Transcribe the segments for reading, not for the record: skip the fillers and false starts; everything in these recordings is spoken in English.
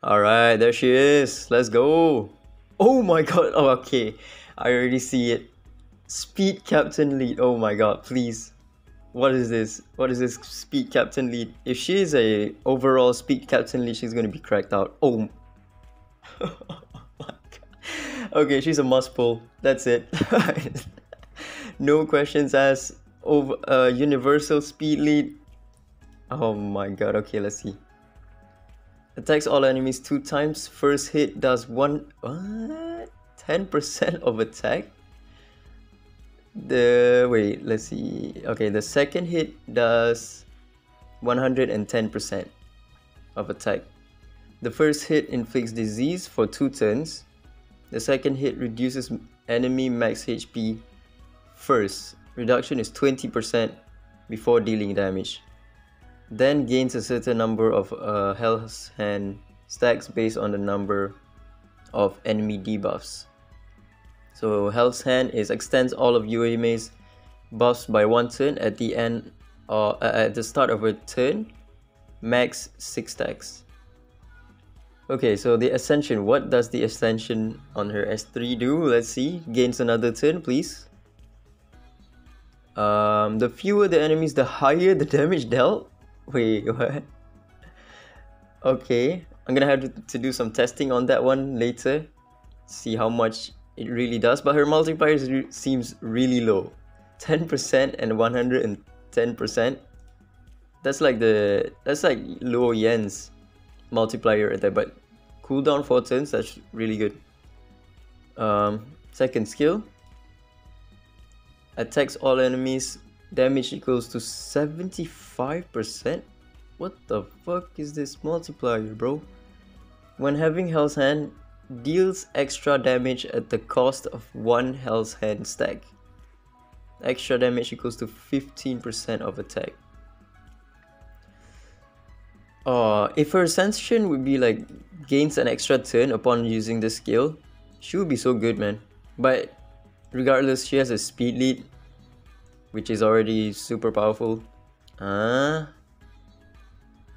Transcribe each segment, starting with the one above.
Alright, there she is. Let's go. Oh my god. Oh, okay. I already see it. Speed Captain Lead. Oh my god, please. What is this? What is this Speed Captain Lead? If she is a overall Speed Captain Lead, she's gonna be cracked out. Oh. Oh my god. Okay, she's a must pull. That's it. No questions asked. Over universal speed lead. Oh my god. Okay, let's see. Attacks all enemies 2 times. First hit does 10% of attack. Wait, let's see. Okay, the second hit does 110% of attack. The first hit inflicts disease for 2 turns. The second hit reduces enemy max HP first. Reduction is 20% before dealing damage. Then gains a certain number of health hand stacks based on the number of enemy debuffs. So health hand extends all of Yuime's buffs by 1 turn at the end or at the start of a turn, max 6 stacks. Okay, so the Ascension. What does the Ascension on her S3 do? Let's see. Gains another turn, please. The fewer the enemies, the higher the damage dealt. Wait, what? Okay, I'm gonna have to do some testing on that one later. See how much it really does. But her multiplier seems really low. 10% and 110%. That's like Luo Yan's multiplier right there. But cooldown 4 turns, that's really good. Second skill. Attacks all enemies. Damage equals to 75%? What the fuck is this multiplier, bro? When having Hell's Hand, deals extra damage at the cost of 1 Hell's Hand stack. Extra damage equals to 15% of attack. If her Ascension would be like gains an extra turn upon using this skill, she would be so good, man. But regardless, she has a speed lead, which is already super powerful.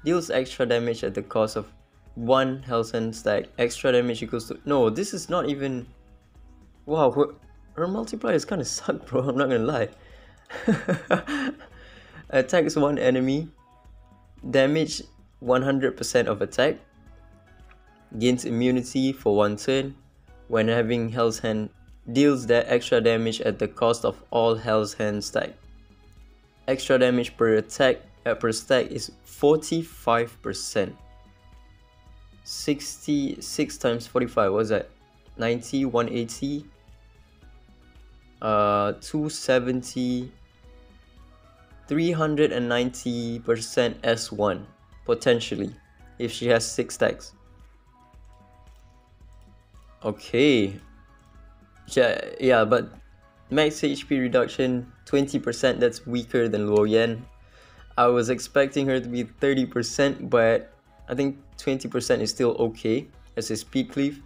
Deals extra damage at the cost of 1 Hell's Hand stack. Extra damage equals to... No, this is not even... Wow, her multipliers kind of suck, bro. I'm not gonna lie. Attacks 1 enemy. Damage 100% of attack. Gains immunity for 1 turn. When having Hell's Hand, deals that extra damage at the cost of all Hell's Hand stack. Extra damage per attack per stack is 45%. 66 times 45, what's that? 90, 180, 270, 390% S1 potentially if she has 6 stacks. Okay. Yeah, but max HP reduction 20%, that's weaker than Luo Yan. I was expecting her to be 30%, but I think 20% is still okay as a speed cleave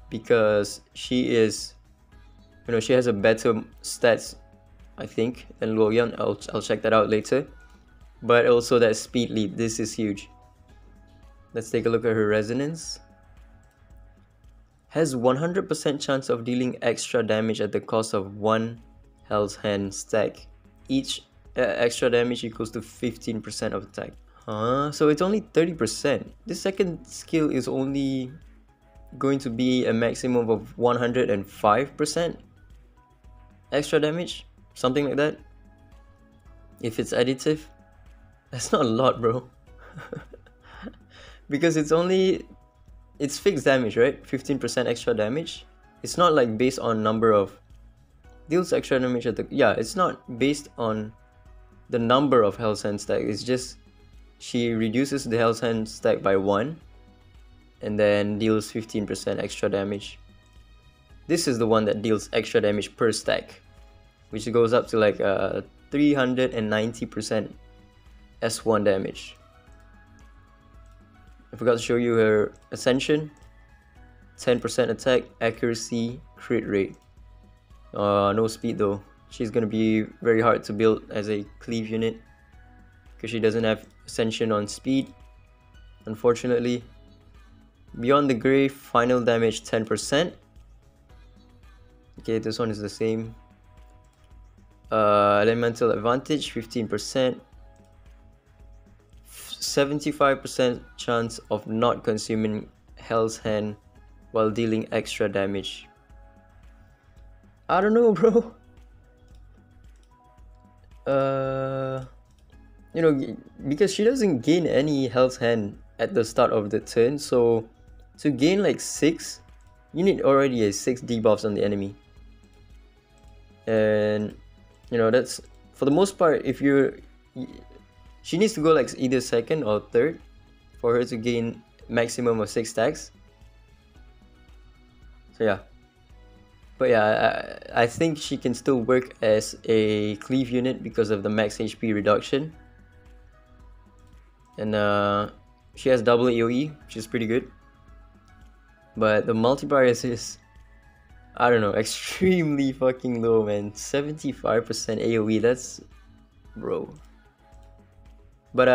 because she is, she has a better stats, I think, than Luo Yan. I'll check that out later. But also that speed lead, this is huge. Let's take a look at her resonance. Has 100% chance of dealing extra damage at the cost of 1 Hell's Hand stack. Each extra damage equals to 15% of attack. So it's only 30%. This second skill is only going to be a maximum of 105% extra damage, something like that. If it's additive, that's not a lot, bro. Because it's fixed damage, right? 15% extra damage. It's not like based on number of deals extra damage at the... Yeah, it's not based on the number of Hell's Hand stack. It's just she reduces the Hell's Hand stack by 1 and then deals 15% extra damage. This is the one that deals extra damage per stack, which goes up to like 390% S1 damage. I forgot to show you her Ascension. 10% attack, accuracy, crit rate. No speed though. She's gonna be very hard to build as a cleave unit because she doesn't have Ascension on speed, unfortunately. Beyond the Grave, final damage 10%. Okay, this one is the same. Elemental Advantage 15%. 75% chance of not consuming Hell's Hand while dealing extra damage. I don't know, bro. You know, because she doesn't gain any Hell's Hand at the start of the turn, so to gain like 6, you need already a 6 debuffs on the enemy. And you know, that's for the most part, if she needs to go like either second or third for her to gain maximum of 6 stacks. So yeah. But yeah, I think she can still work as a cleave unit because of the max HP reduction. And she has double AoE, which is pretty good. But the multipliers is, I don't know, extremely fucking low, man. 75% AoE, that's... bro. But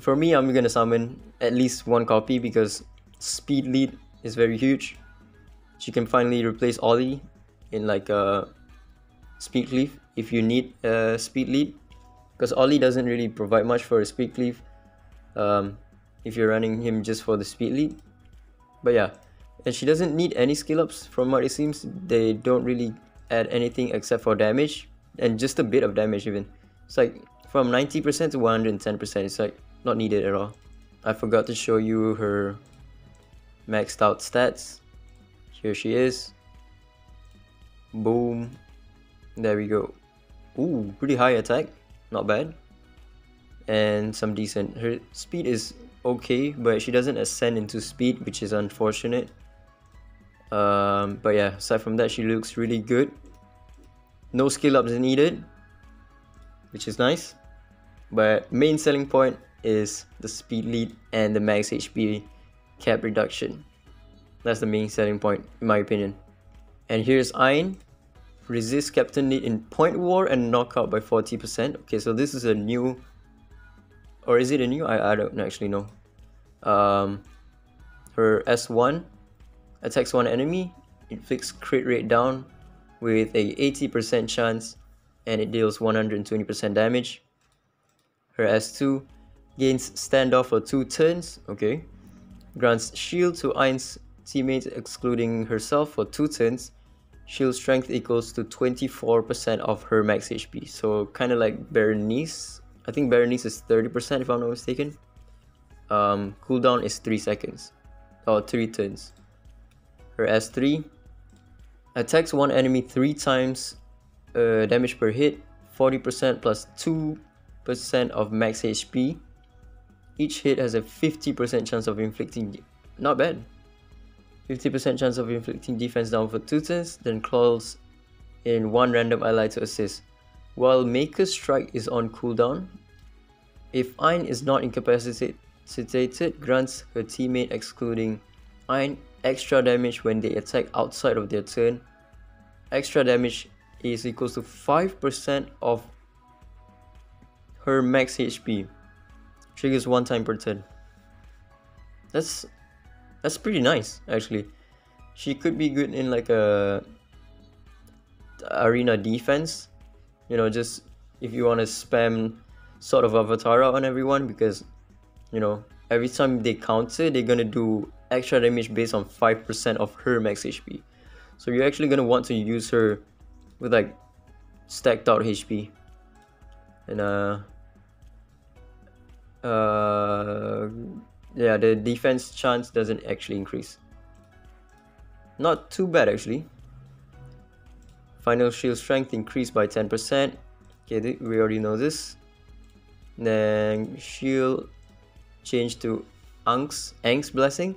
for me, I'm gonna summon at least 1 copy because speed lead is very huge. She can finally replace Ollie in like a speed cleave if you need a speed lead, because Ollie doesn't really provide much for a speed cleave if you're running him just for the speed lead. But yeah, and she doesn't need any skill ups from what it seems. They don't really add anything except for damage, and just a bit of damage even. It's like from 90% to 110%. It's like not needed at all. I forgot to show you her maxed out stats. Here she is. Boom. There we go. Ooh, pretty high attack. Not bad. And some decent. Her speed is okay, but she doesn't ascend into speed, which is unfortunate. But yeah, aside from that, she looks really good. No skill ups needed, which is nice. But main selling point is the speed lead and the max HP cap reduction. That's the main selling point, in my opinion. And here's Ein. Resist Captain Lead in Point War and knockout by 40%. Okay, so this is a new... or is it a new? I don't actually know. Her S1 attacks one enemy, inflicts crit rate down with a 80% chance, and it deals 120% damage. Her S2 gains standoff for 2 turns. Okay. Grants shield to Ein's teammates excluding herself for 2 turns. Shield strength equals to 24% of her max HP. So kind of like Berenice. I think Berenice is 30% if I'm not mistaken. Cooldown is 3 seconds. Or 3 turns. Her S3 attacks one enemy 3 times damage per hit. 40% plus 2% of max HP. Each hit has a 50% chance of inflicting... not bad. 50% chance of inflicting defense down for 2 turns, then calls in 1 random ally to assist. While Maker's Strike is on cooldown, if Ein is not incapacitated, grants her teammate excluding Ein extra damage when they attack outside of their turn. Extra damage is equals to 5% of her max HP. Triggers 1 time per turn. That's pretty nice, actually. She could be good in like a arena defense, you know, just if you want to spam sort of Avatara on everyone, because you know every time they counter, they're gonna do extra damage based on 5% of her max HP. So you're actually gonna want to use her with like stacked out HP. And yeah, the defense chance doesn't actually increase. Not too bad actually. Final shield strength increased by 10%. Okay, we already know this. Then shield change to Ang's Blessing.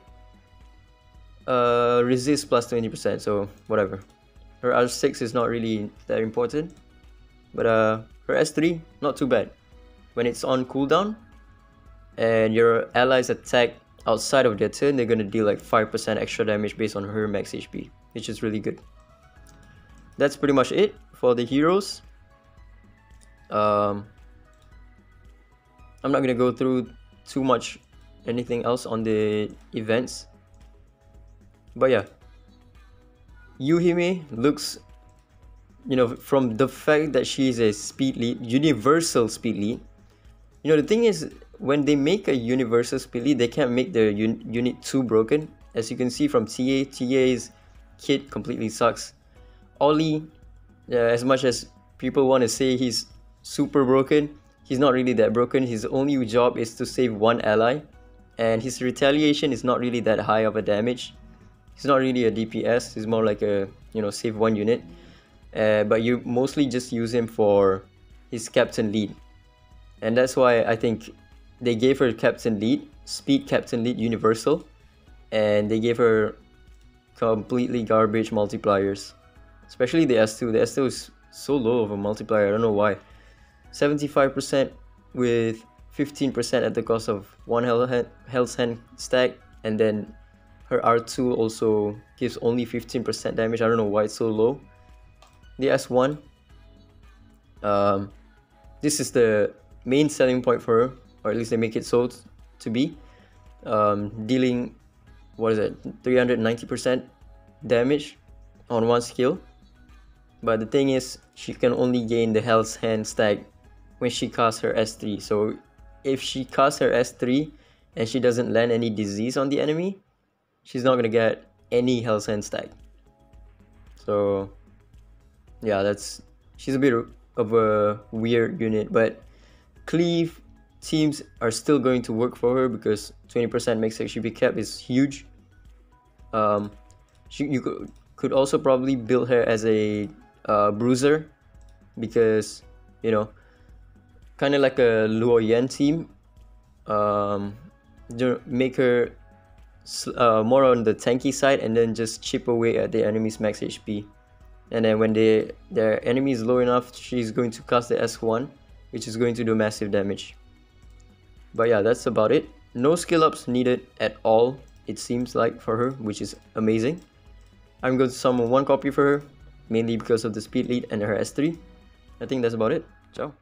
Resist plus 20%, so whatever. Her R6 is not really that important. But her S3, not too bad. When it's on cooldown and your allies attack outside of their turn, they're gonna deal like 5% extra damage based on her max HP, which is really good. That's pretty much it for the heroes. I'm not gonna go through too much anything else on the events. But yeah, Yuhime looks, you know, from the fact that she is a speed lead, universal speed lead. You know, the thing is, when they make a universal speed lead, they can't make their unit too broken. As you can see from TA's kit completely sucks. Ollie, as much as people want to say he's super broken, he's not really that broken. His only job is to save one ally, and his retaliation is not really that high of a damage. He's not really a DPS, he's more like a, you know, save one unit. But you mostly just use him for his captain lead. And that's why I think they gave her captain lead, speed captain lead universal, and they gave her completely garbage multipliers. Especially the S2. The S2 is so low of a multiplier, I don't know why. 75% with 15% at the cost of one health hand stack, and then her R2 also gives only 15% damage. I don't know why it's so low. The S1, this is the main selling point for her, or at least they make it so to be, dealing, what is it, 390% damage on one skill. But the thing is, she can only gain the health hand stack when she casts her S3. So if she casts her S3 and she doesn't land any disease on the enemy, she's not gonna get any health hand stack. So yeah, she's a bit of a weird unit, but cleave teams are still going to work for her because 20% makes HP cap is huge. You could also probably build her as a bruiser, because, you know, kind of like a Luo Yan team. Make her more on the tanky side and then just chip away at the enemy's max HP. And then when their enemy is low enough, she's going to cast the S1, which is going to do massive damage. But yeah, that's about it. No skill ups needed at all, it seems like, for her, which is amazing. I'm going to summon one copy for her, mainly because of the speed lead and her S3. I think that's about it. Ciao.